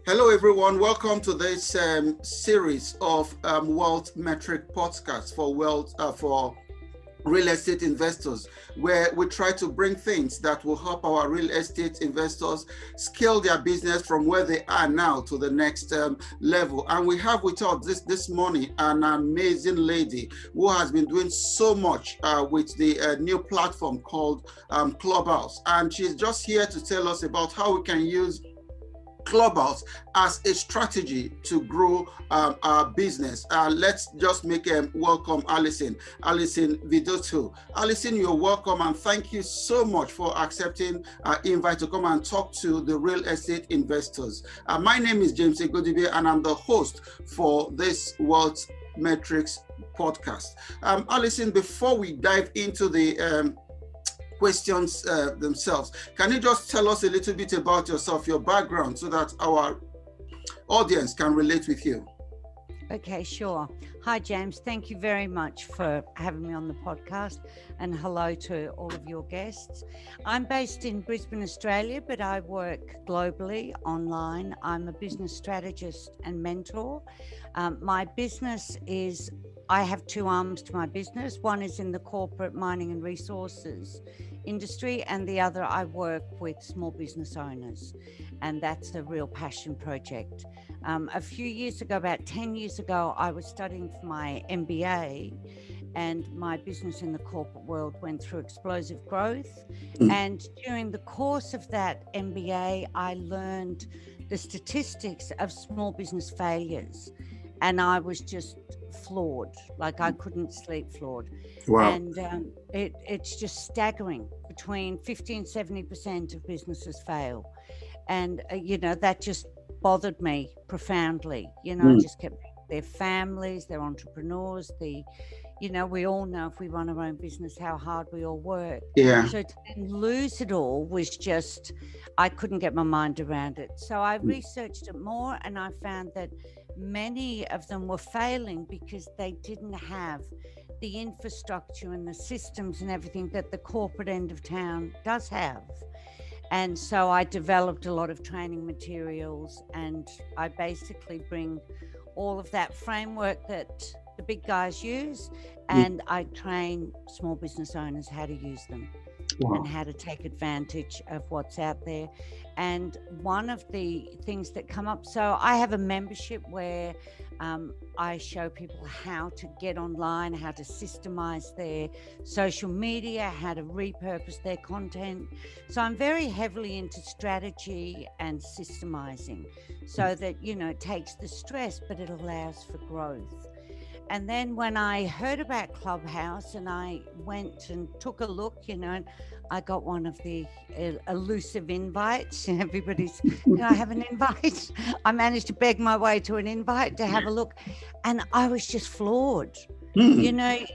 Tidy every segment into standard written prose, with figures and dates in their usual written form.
Hello, everyone. Welcome to this series of Wealth Metric podcasts for real estate investors, where we try to bring things that will help our real estate investors scale their business from where they are now to the next level. And we have with us this morning an amazing lady who has been doing so much with the new platform called Clubhouse. And she's just here to tell us about how we can use Clubhouse as a strategy to grow our business. Let's just make a welcome Alison Vidotto. Alison, you're welcome, and thank you so much for accepting our invite to come and talk to the real estate investors. My name is James Egodibe, and I'm the host for this Wealth Metrics podcast. Alison, before we dive into the questions themselves, can you just tell us a little bit about yourself, your background, so that our audience can relate with you? Okay, sure. Hi, James. Thank you very much for having me on the podcast, and hello to all of your guests. I'm based in Brisbane, Australia, but I work globally online. I'm a business strategist and mentor. My business is, I have two arms to my business. One is in the corporate mining and resources industry, and the other I work with small business owners, and that's a real passion project. A few years ago, about 10 years ago, I was studying for my MBA, and my business in the corporate world went through explosive growth. And during the course of that MBA, I learned the statistics of small business failures, and I was just floored, like I couldn't sleep, floored. Wow. And it's just staggering. Between 50 and 70% of businesses fail. And, that just bothered me profoundly. I just kept their families, their entrepreneurs, we all know if we run our own business, how hard we all work. Yeah. So to then lose it all was just, I couldn't get my mind around it. So I researched it more, and I found that many of them were failing because they didn't have the infrastructure and the systems and everything that the corporate end of town does have. And so I developed a lot of training materials, and I basically bring all of that framework that the big guys use, and I train small business owners how to use them. Wow. And how to take advantage of what's out there. And one of the things that come up, so I have a membership where I show people how to get online, how to systemize their social media, how to repurpose their content. So I'm very heavily into strategy and systemizing, so that, it takes the stress, but it allows for growth. And then when I heard about Clubhouse, and I went and took a look, and I got one of the elusive invites. Everybody's, can I have an invite? I managed to beg my way to an invite to have a look. And I was just floored. I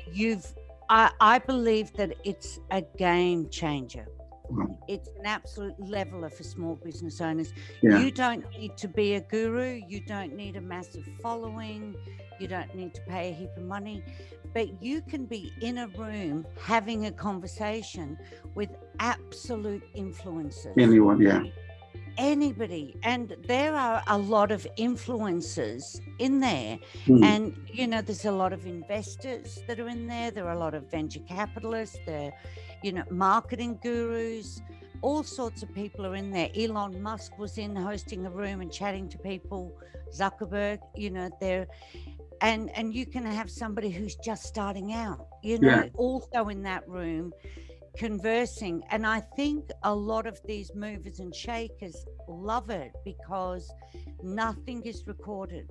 believe that it's a game changer. It's an absolute leveler for small business owners. Yeah. You don't need to be a guru. You don't need a massive following. You don't need to pay a heap of money, but you can be in a room having a conversation with absolute influencers. Anyone, yeah. Anybody. And there are a lot of influencers in there. And, there's a lot of investors that are in there. There are a lot of venture capitalists. There are, marketing gurus. All sorts of people are in there. Elon Musk was in hosting a room and chatting to people. Zuckerberg, they're... And you can have somebody who's just starting out, also in that room conversing. And I think a lot of these movers and shakers love it because nothing is recorded.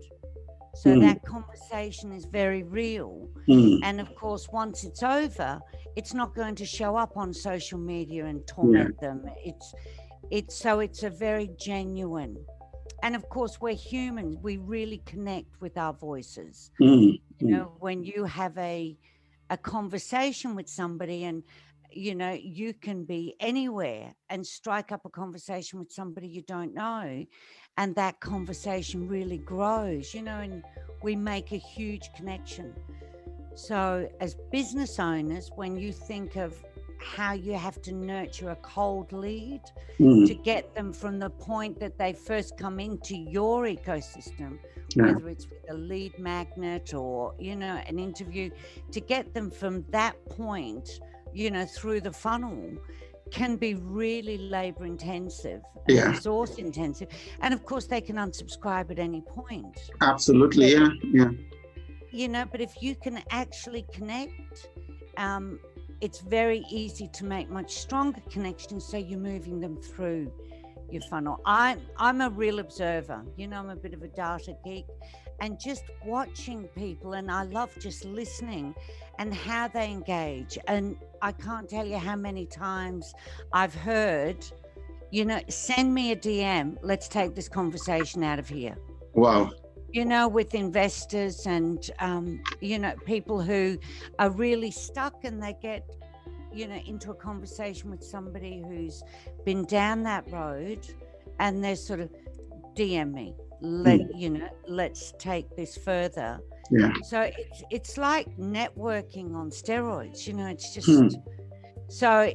So that conversation is very real. And of course, once it's over, it's not going to show up on social media and torment them. It's a very genuine. And of course, we're humans. We really connect with our voices. When you have a conversation with somebody, and, you can be anywhere and strike up a conversation with somebody you don't know. And that conversation really grows, and we make a huge connection. So as business owners, when you think of how you have to nurture a cold lead Mm. to get them from the point that they first come into your ecosystem, Yeah. whether it's with a lead magnet or, you know, an interview, to get them from that point, you know, through the funnel can be really labor intensive and Yeah. resource intensive. And of course, they can unsubscribe at any point. Absolutely. Yeah. Yeah. You know, but if you can actually connect, it's very easy to make much stronger connections, so you're moving them through your funnel. I'm a real observer, you know, I'm a bit of a data geek, and just watching people, and I love just listening and how they engage. And I can't tell you how many times I've heard, you know, send me a DM, let's take this conversation out of here. Wow. You know, with investors and, you know, people who are really stuck, and they get, you know, into a conversation with somebody who's been down that road, and they're sort of, DM me, you know, let's take this further. Yeah. So it's like networking on steroids, you know, it's just, so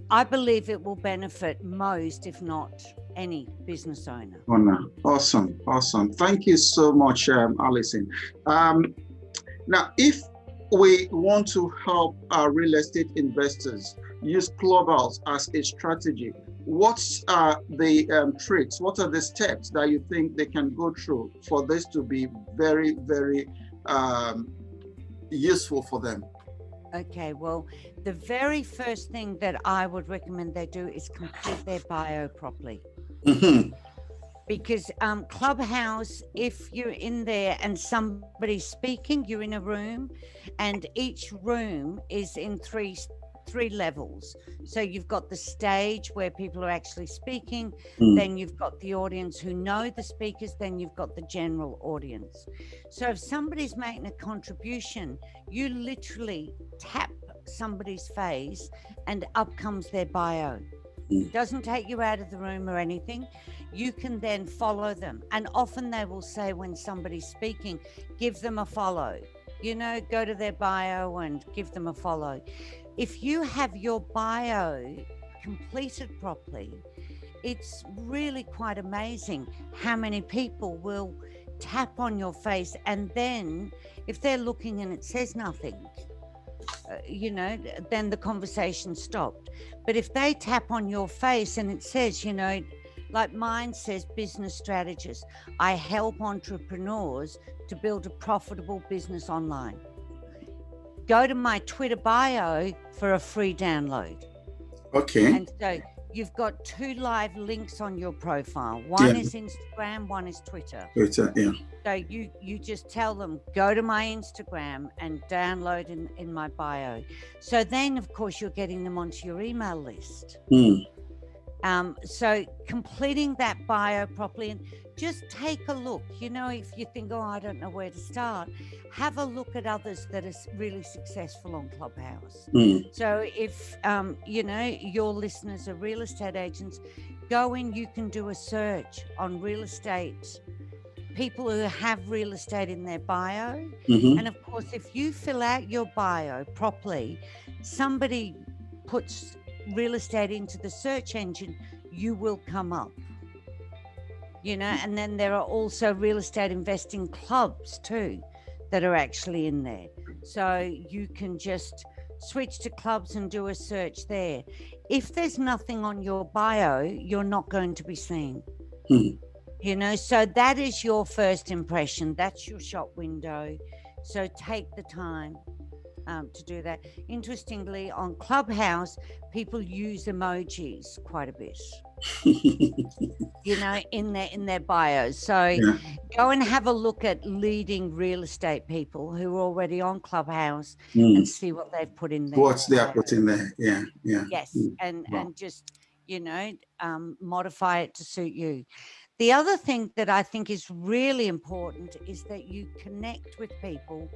I believe it will benefit most, if not any, business owner. Oh, no. Awesome. Awesome. Thank you so much, Alison. Now, if we want to help our real estate investors use Clubhouse as a strategy, what's the tricks? What are the steps that you think they can go through for this to be very, very useful for them? Okay, well, the very first thing that I would recommend they do is complete their bio properly. Mm-hmm. Because Clubhouse, if you're in there and somebody's speaking, you're in a room, and each room is in three levels. So you've got the stage where people are actually speaking, then you've got the audience who know the speakers, then you've got the general audience. So if somebody's making a contribution, you literally tap somebody's face and up comes their bio. It doesn't take you out of the room or anything. You can then follow them. And often they will say, when somebody's speaking, give them a follow. You know, go to their bio and give them a follow. If you have your bio completed properly, it's really quite amazing how many people will tap on your face. And then if they're looking and it says nothing, you know, then the conversation stopped. But if they tap on your face and it says, you know, like mine says, business strategist, I help entrepreneurs to build a profitable business online. Go to my Twitter bio for a free download. Okay. And so you've got 2 live links on your profile. One is Instagram, one is Twitter. Twitter, yeah. So you just tell them, go to my Instagram and download in my bio. So then, of course, you're getting them onto your email list. So completing that bio properly, and just take a look. You know, if you think, oh, I don't know where to start, have a look at others that are really successful on Clubhouse. So if, you know, your listeners are real estate agents, go in, you can do a search on real estate, people who have real estate in their bio. And of course, if you fill out your bio properly, somebody puts real estate into the search engine, you will come up, you know. And then there are also real estate investing clubs too that are actually in there, so you can just switch to clubs and do a search there. If there's nothing on your bio, you're not going to be seen. You know, so that is your first impression, that's your shop window. So take the time to do that. Interestingly, on Clubhouse, people use emojis quite a bit, you know, in their bios. So go and have a look at leading real estate people who are already on Clubhouse and see what they've put in there. What they are putting there, yeah. Yes, and just, you know, modify it to suit you. The other thing that I think is really important is that you connect with people,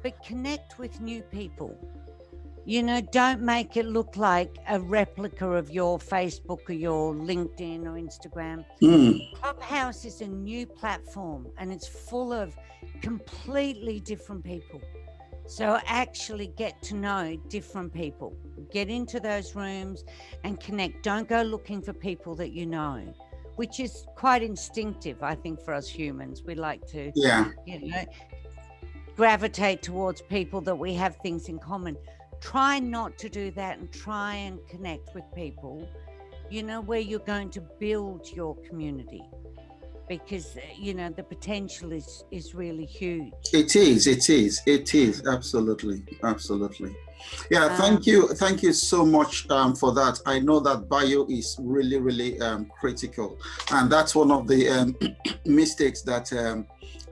but connect with new people. You know, don't make it look like a replica of your Facebook or your LinkedIn or Instagram. Clubhouse is a new platform and it's full of completely different people. So actually get to know different people, get into those rooms and connect. Don't go looking for people that you know, which is quite instinctive, I think, for us humans. We like to, Yeah. gravitate towards people that we have things in common. Try not to do that and try and connect with people, where you're going to build your community, because the potential is really huge. It is. It is. It is. Absolutely. Absolutely. Yeah. Thank you. Thank you so much for that. I know that bio is really, really critical, and that's one of the mistakes that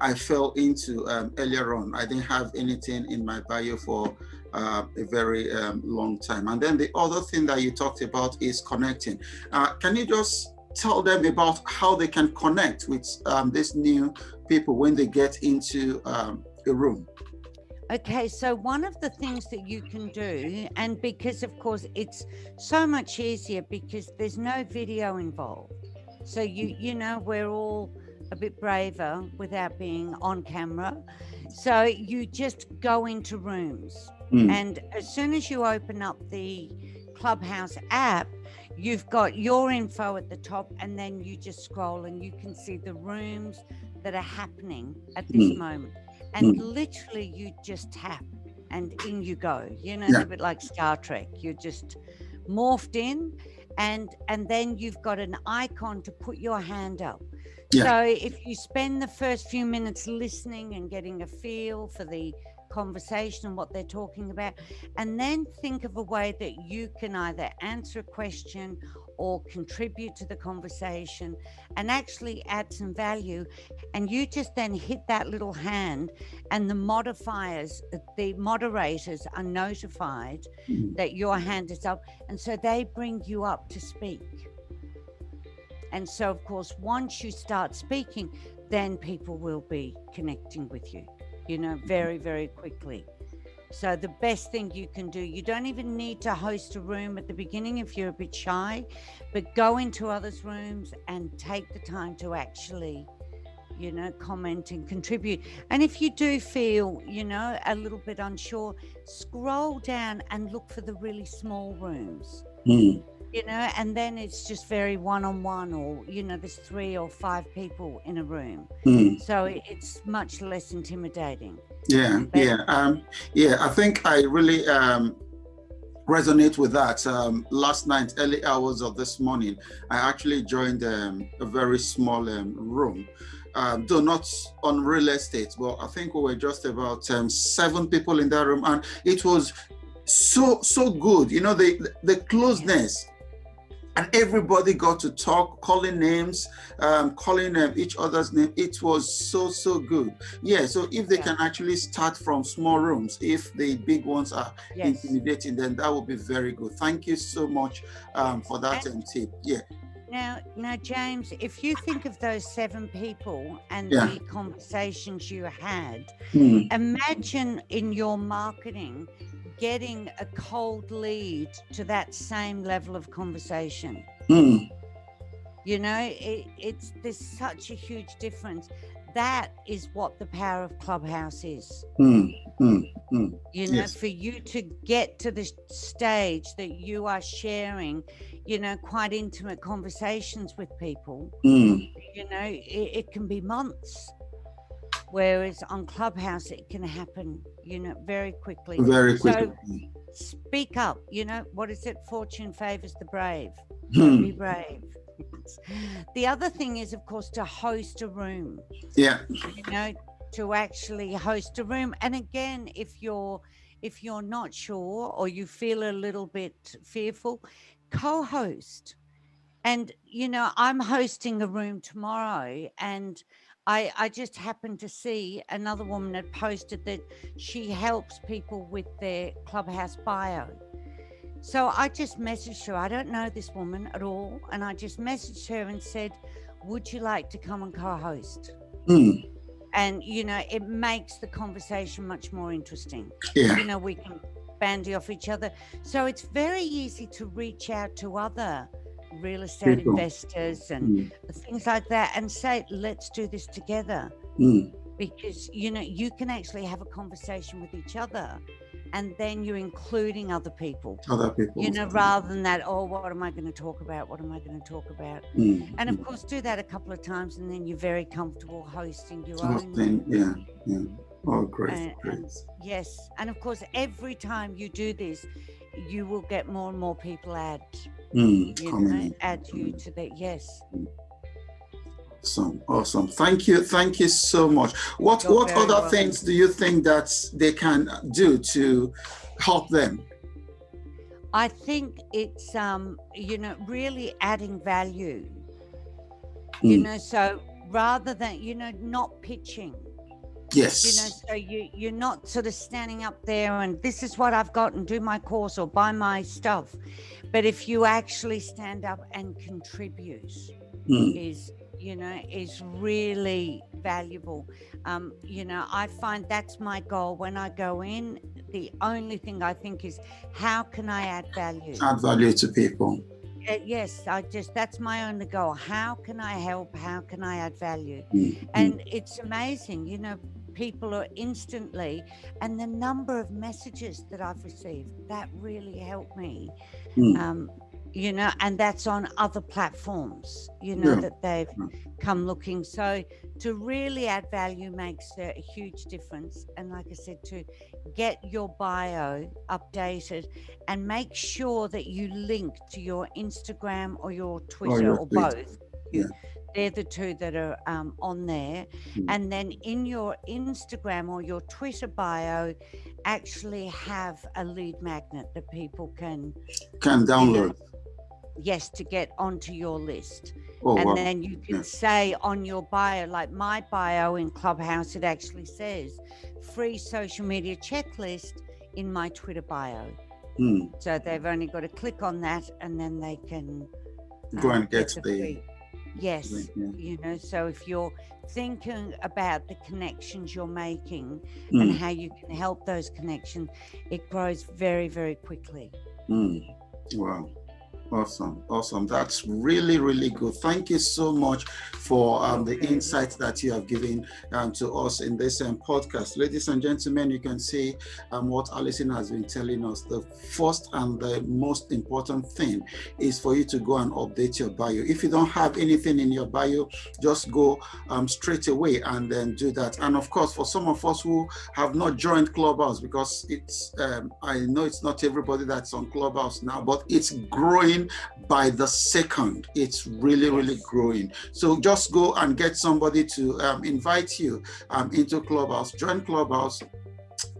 I fell into earlier on. I didn't have anything in my bio for a very long time. And then the other thing that you talked about is connecting. Can you just tell them about how they can connect with these new people when they get into a room? Okay, so one of the things that you can do, and because of course it's so much easier because there's no video involved. So we're all a bit braver without being on camera. So you just go into rooms. And as soon as you open up the Clubhouse app, you've got your info at the top, and then you just scroll and you can see the rooms that are happening at this moment. And literally you just tap and in you go. It's a bit like Star Trek. You're just morphed in, and then you've got an icon to put your hand up. So if you spend the first few minutes listening and getting a feel for the conversation and what they're talking about, and then think of a way that you can either answer a question or contribute to the conversation and actually add some value, and you just then hit that little hand, and the moderators are notified that your hand is up, and so they bring you up to speak. And so of course once you start speaking, then people will be connecting with you, very, very quickly. So the best thing you can do, you don't even need to host a room at the beginning if you're a bit shy, but go into others' rooms and take the time to actually, comment and contribute. And if you do feel, a little bit unsure, scroll down and look for the really small rooms. And then it's just very one-on-one, or there's 3 or 5 people in a room, so it's much less intimidating. I think I really resonate with that. Last night, early hours of this morning, I actually joined a very small room, though not on real estate, but I think we were just about 7 people in that room, and it was so good, the closeness. And everybody got to talk, calling names, calling each other's name. It was so good. Yeah, so if they can actually start from small rooms, if the big ones are intimidating, then that would be very good. Thank you so much for that tip. Yeah. Now, James, if you think of those 7 people and the conversations you had, imagine in your marketing getting a cold lead to that same level of conversation. There's such a huge difference. That is what the power of Clubhouse is. For you to get to the stage that you are sharing, quite intimate conversations with people, it can be months. Whereas on Clubhouse, it can happen, very quickly. Very quickly. So speak up. What is it? Fortune favors the brave. Be brave. The other thing is, of course, to host a room. Yeah. To actually host a room. And again, if you're not sure or you feel a little bit fearful, co-host. And, I'm hosting a room tomorrow, and I just happened to see another woman had posted that she helps people with their Clubhouse bio. So I just messaged her. I don't know this woman at all. And I just messaged her and said, would you like to come and co-host? And, it makes the conversation much more interesting. Yeah. We can bandy off each other. So it's very easy to reach out to other real estate investors and things like that and say, let's do this together. because you can actually have a conversation with each other, and then you're including other people, Other people. rather than that, oh, what am I going to talk about? What am I going to talk about? And of course, do that a couple of times, and then you're very comfortable hosting your own. Thing. Yeah. Oh, great. Yes. And of course, every time you do this, you will get more and more people add you to the, yes. Awesome. Thank you so much. What other things do you think that they can do to help them? I think it's really adding value. So rather than not pitching. Yes. So you're not sort of standing up there and this is what I've got and do my course or buy my stuff. But if you actually stand up and contribute, is really valuable. I find that's my goal when I go in. The only thing I think is, how can I add value? Add value to people. Yes, that's my only goal. How can I help? How can I add value? And it's amazing, people are instantly, and the number of messages that I've received, that really helped me. And that's on other platforms, that they've come looking. So to really add value makes a huge difference. And like I said, to get your bio updated and make sure that you link to your Instagram or your Twitter or both. They're the two that are on there. And then in your Instagram or your Twitter bio, actually have a lead magnet that people can download. Yes, to get onto your list. Then you can say on your bio, like my bio in Clubhouse, it actually says free social media checklist in my Twitter bio. So they've only got to click on that and then they can go and get the free. Yes, so if you're thinking about the connections you're making and how you can help those connections, it grows very, very quickly. Wow. Awesome. That's really, really good. Thank you so much for the insights that you have given to us in this podcast. Ladies and gentlemen, you can see what Alison has been telling us. The first and the most important thing is for you to go and update your bio. If you don't have anything in your bio, just go straight away and then do that. And of course, for some of us who have not joined Clubhouse, because it's I know it's not everybody that's on Clubhouse now, but it's growing by the second. It's really growing. So just go and get somebody to invite you into Clubhouse. Join Clubhouse.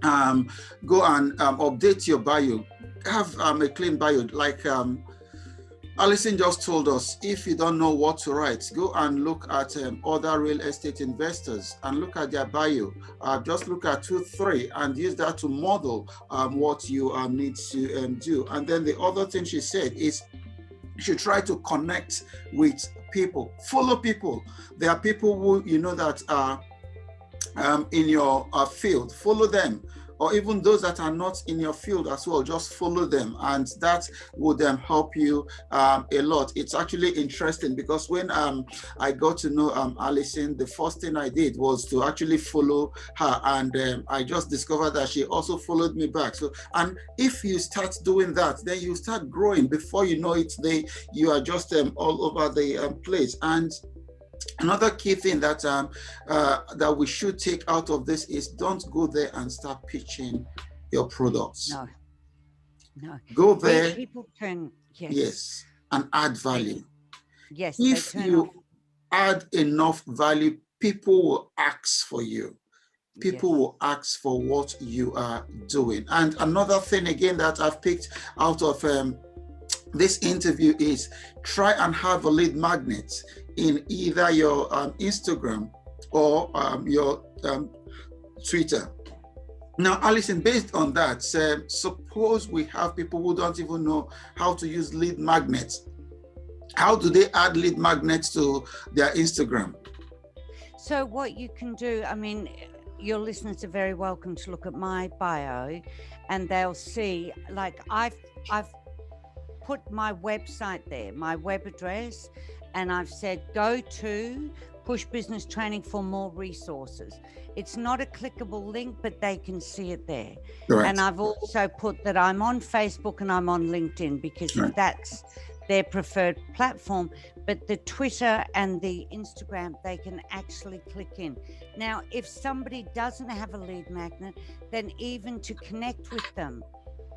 Go and update your bio. Have a clean bio, like Alison just told us. If you don't know what to write, go and look at other real estate investors and look at their bio. Just look at 2-3 and use that to model what you need to do. And then the other thing she said is, you should try to connect with people, follow people. There are people who that are in your field. Follow them, or even those that are not in your field as well. Just follow them, and that would help you a lot. It's actually interesting because when I got to know Alison, the first thing I did was to actually follow her, and I just discovered that she also followed me back. So, and if you start doing that, then you start growing. Before you know it, you are just all over the place. And another key thing that that we should take out of this is, don't go there and start pitching your products. No. Go there. People can, yes, and add value. Yes. If you add enough value, people will ask for you. People will ask for what you are doing. And another thing again that I've picked out of this interview is, try and have a lead magnet in either your Instagram or your Twitter. Now, Alison, based on that, suppose we have people who don't even know how to use lead magnets. How do they add lead magnets to their Instagram? So what you can do, I mean, your listeners are very welcome to look at my bio, and they'll see, like, I've put my website there, my web address, and I've said, go to push business training for more resources. It's not a clickable link, but they can see it there. Right. And I've also put that I'm on Facebook and I'm on LinkedIn, because if that's their preferred platform, but the Twitter and the Instagram, they can actually click in. Now, if somebody doesn't have a lead magnet, then even to connect with them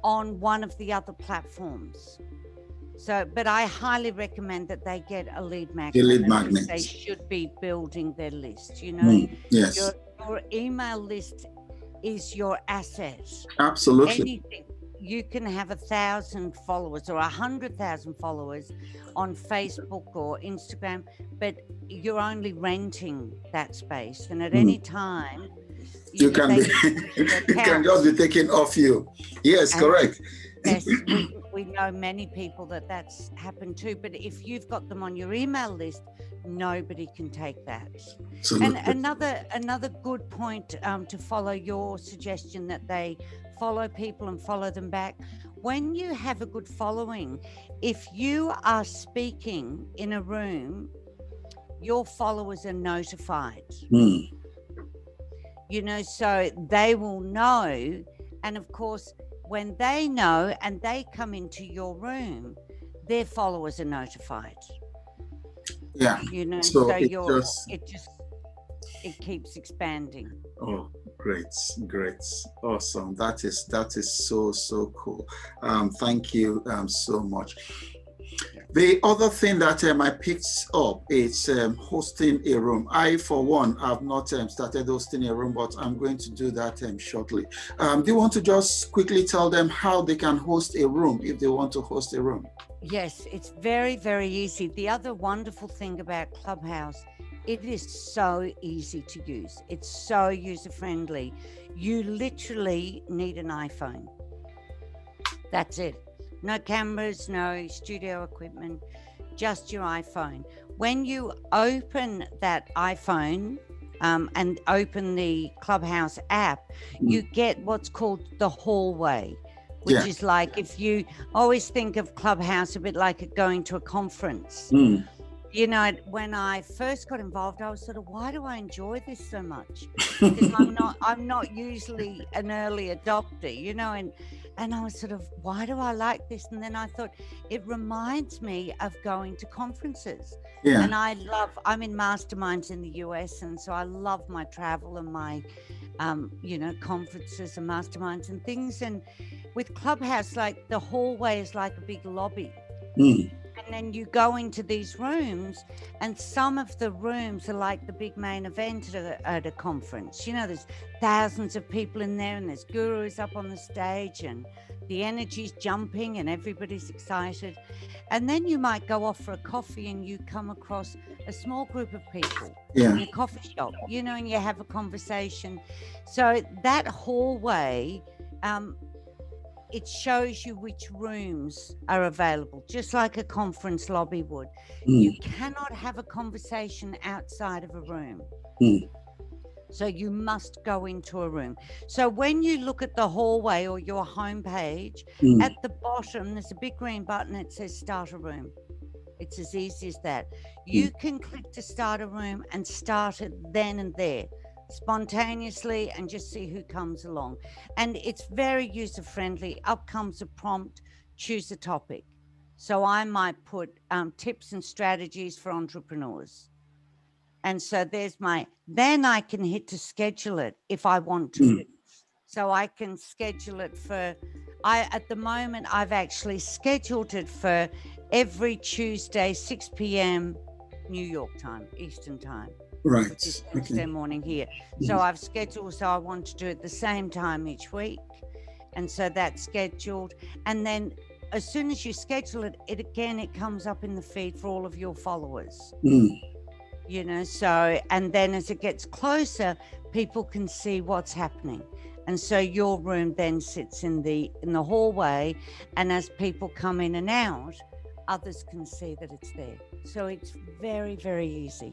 on one of the other platforms. So, but I highly recommend that they get a lead magnet. The lead magnet. They should be building their list, you know. Yes. Your email list is your asset. Absolutely. Anything. You can have 1,000 followers or 100,000 followers on Facebook or Instagram, but you're only renting that space. And at any time, it can just be taken off you. Yes, correct. Yes, we know many people that's happened too. But if you've got them on your email list, nobody can take that. Absolutely. And another good point to follow your suggestion that they follow people and follow them back. When you have a good following, if you are speaking in a room, your followers are notified. You know, so they will know. And of course, when they know and they come into your room, their followers are notified. Yeah. You know, so it keeps expanding. Oh, great. Awesome. That is so cool. Thank you so much. The other thing that I picked up is hosting a room. I, for one, have not started hosting a room, but I'm going to do that shortly. Do you want to just quickly tell them how they can host a room if they want to host a room? Yes, it's very, very easy. The other wonderful thing about Clubhouse, it is so easy to use. It's so user-friendly. You literally need an iPhone. That's it. No cameras, no studio equipment, just your iPhone. When you open that iPhone and open the Clubhouse app, you get what's called the hallway, which is like, if you always think of Clubhouse a bit like going to a conference. You know, when I first got involved, I was sort of, why do I enjoy this so much? Because I'm not usually an early adopter, you know, and I was sort of, why do I like this? And then I thought, it reminds me of going to conferences. And I'm in masterminds in the US. And so I love my travel and my, you know, conferences and masterminds and things. And with Clubhouse, like the hallway is like a big lobby. And then you go into these rooms, and some of the rooms are like the big main event at a conference. You know, there's thousands of people in there, and there's gurus up on the stage, and the energy's jumping, and everybody's excited. And then you might go off for a coffee, and you come across a small group of people in a coffee shop, you know, and you have a conversation. So that hallway, it shows you which rooms are available, just like a conference lobby would. You cannot have a conversation outside of a room. So you must go into a room. So when you look at the hallway or your homepage, at the bottom, there's a big green button that says start a room. It's as easy as that. You can click to start a room and start it then and there, spontaneously, and just see who comes along. And it's very user friendly. Up comes a prompt, choose a topic. So I might put tips and strategies for entrepreneurs. And so then I can hit to schedule it if I want to. So I can schedule it at the moment, I've actually scheduled it for every Tuesday, 6 p.m. New York time, Eastern time. Right. Which is Wednesday morning here. So I've scheduled, so I want to do it the same time each week. And so that's scheduled. And then as soon as you schedule it, it comes up in the feed for all of your followers. You know, so, and then as it gets closer, people can see what's happening. And so your room then sits in the hallway. And as people come in and out, others can see that it's there. So it's very, very easy.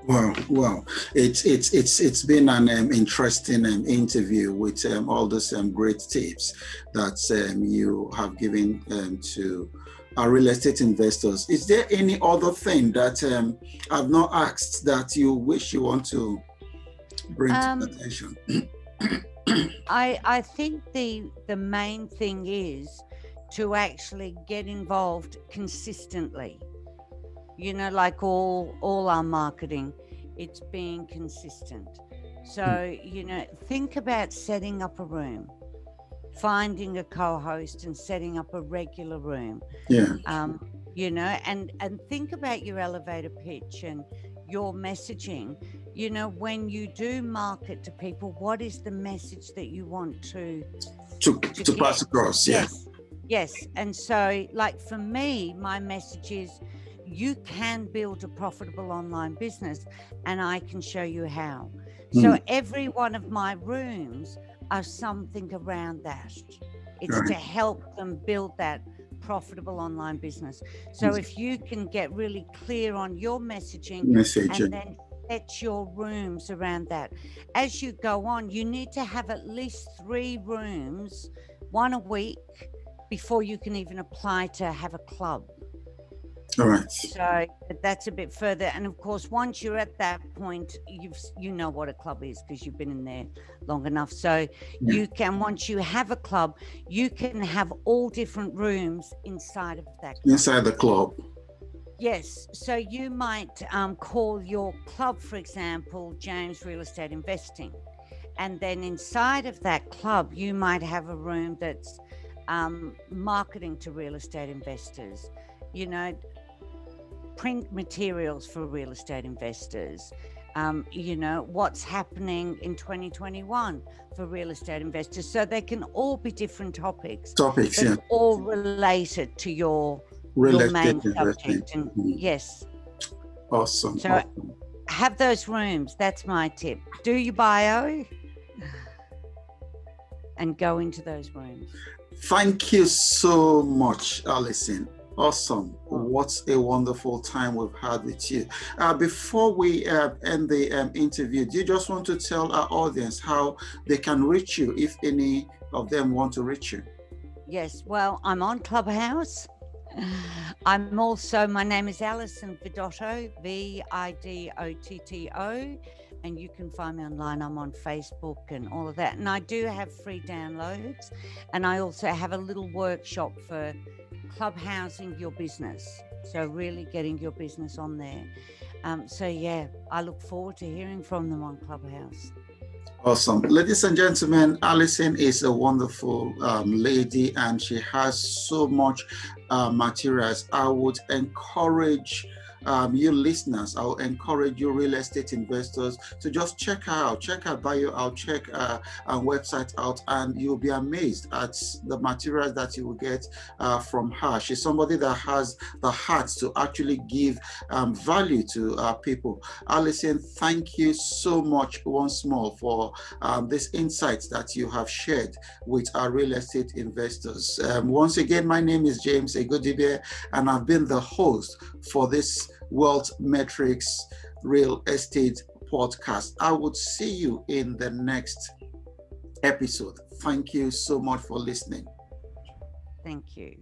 Wow. It's been an interesting interview with all those great tips that you have given to our real estate investors. Is there any other thing that I've not asked that you wish you want to bring to attention? I think the main thing is to actually get involved consistently. You know, like all our marketing, it's being consistent. So, you know, think about setting up a room, finding a co-host and setting up a regular room. Yeah. You know, and think about your elevator pitch and your messaging. You know, when you do market to people, what is the message that you want to pass across? Yeah. Yes. And so, like for me, my message is you can build a profitable online business, and I can show you how. So every one of my rooms are something around that. It's to help them build that profitable online business. So if you can get really clear on your messaging and then set your rooms around that. As you go on, you need to have at least 3 rooms, 1 a week, before you can even apply to have a club. All right. So that's a bit further. And of course, once you're at that point, you know what a club is because you've been in there long enough. So you can, once you have a club, you can have all different rooms inside of that club. Inside the club. Yes. So you might call your club, for example, James Real Estate Investing. And then inside of that club, you might have a room that's marketing to real estate investors, you know, print materials for real estate investors, you know, what's happening in 2021 for real estate investors. So they can all be different topics, but all related to your main subject. And yes. Awesome. So have those rooms. That's my tip. Do your bio and go into those rooms. Thank you so much, Alison. Awesome. What a wonderful time we've had with you. Before we end the interview, do you just want to tell our audience how they can reach you if any of them want to reach you? Yes, well, I'm on Clubhouse. I'm also, my name is Alison Vidotto, Vidotto, and you can find me online. I'm on Facebook and all of that. And I do have free downloads. And I also have a little workshop for clubhousing your business. So really getting your business on there. So yeah, I look forward to hearing from them on Clubhouse. Awesome. Ladies and gentlemen, Alison is a wonderful lady and she has so much materials. I would encourage you listeners, I'll encourage you real estate investors to just check her out, check her bio out, check our website out, and you'll be amazed at the materials that you will get from her. She's somebody that has the heart to actually give value to people. Alison, thank you so much once more for this insights that you have shared with our real estate investors. Once again, my name is James Egodibe, and I've been the host for this Wealth Metrics Real Estate Podcast. I would see you in the next episode. Thank you so much for listening. Thank you.